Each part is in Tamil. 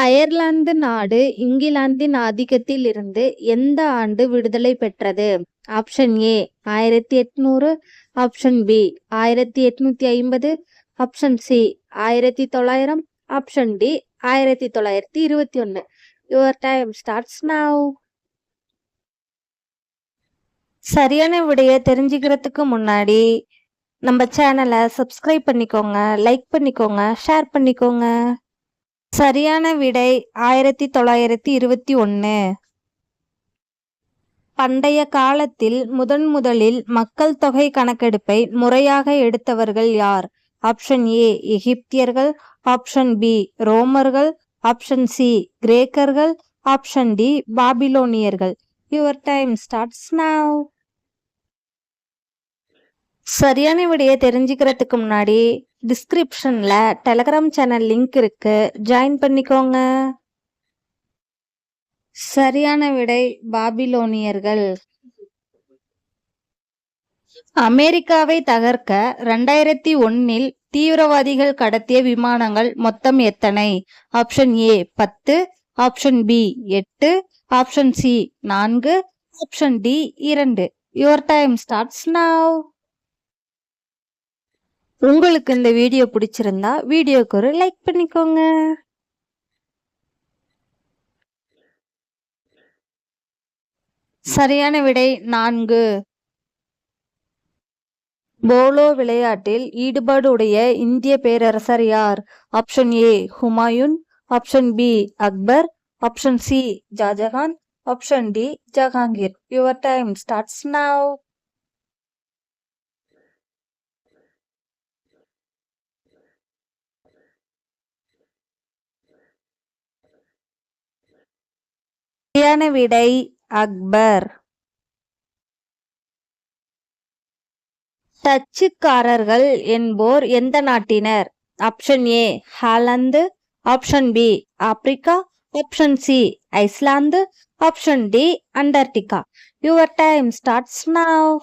அயர்லாந்து நாடு இங்கிலாந்தின் ஆதிக்கத்தில் இருந்து எந்த ஆண்டு விடுதலை பெற்றது? Option A 1800, option B 1850, option C 1900, option D 1921. Your time starts now. சரியான விடையை தெரிஞ்சுக்கிறதுக்கு முன்னாடி நம்ம சேனலை சப்ஸ்கிரைப் பண்ணிக்கோங்க, லைக் பண்ணிக்கோங்க, ஷேர் பண்ணிக்கோங்க. சரியான விடை 1921. பண்டைய காலத்தில் முதலில் மக்கள் தொகை கணக்கெடுப்பை முறையாக எடுத்தவர்கள் யார்? ஆப்ஷன் ஏ எகிப்தியர்கள், ஆப்ஷன் பி ரோமர்கள், ஆப்ஷன் சி கிரேக்கர்கள், ஆப்ஷன் டி பாபிலோனியர்கள். Your time starts now. சரியான விடையை தெரிஞ்சுக்கிறதுக்கு முன்னாடி டிஸ்கிரிப்ஷன்ல டெலகிராம் சேனல் லிங்க் இருக்கு, ஜாயின் பண்ணிக்கோங்க. சரியான விடை பாபிலோனியர்கள். அமெரிக்காவை தகர்க்க 2001 தீவிரவாதிகள் கடத்திய விமானங்கள் மொத்தம் எத்தனை? Option A 10, option B 8, option C 4, option D 2. Your time starts now. உங்களுக்கு இந்த வீடியோ பிடிச்சிருந்தா வீடியோக்கு ஒரு லைக் பண்ணிக்கோங்க. சரியான விடை 4. போலோ விளையாட்டில் ஈடுபாடு உடைய இந்திய பேரரசர் யார்? Option A Humayun, option B Akbar, option C Shahjahan, option D Jahangir. Your time starts now. சரியான விடை அக்பர். டச்சுக்காரர்கள் என்போர் எந்த நாட்டினர்? Option A Holland, option B Africa, option C Iceland, option D Antarctica. Your time starts now.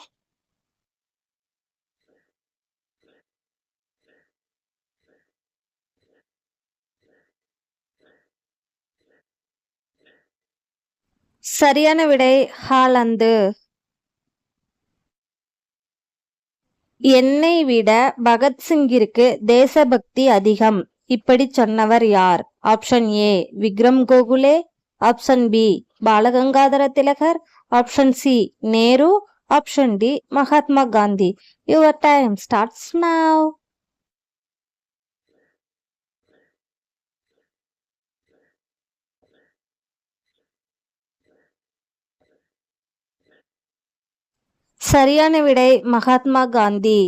சரியான விடை ஹாலந்து. என்னை விட பகத்சிங்கிற்கு தேசபக்தி அதிகம் இப்படி சொன்னவர் யார்? Option A Vikram Gokhale, option B Balagangadhara திலகர், option C Nehru, option D Mahatma Gandhi. Your time starts now. சரியான விடை மகாத்மா காந்தி.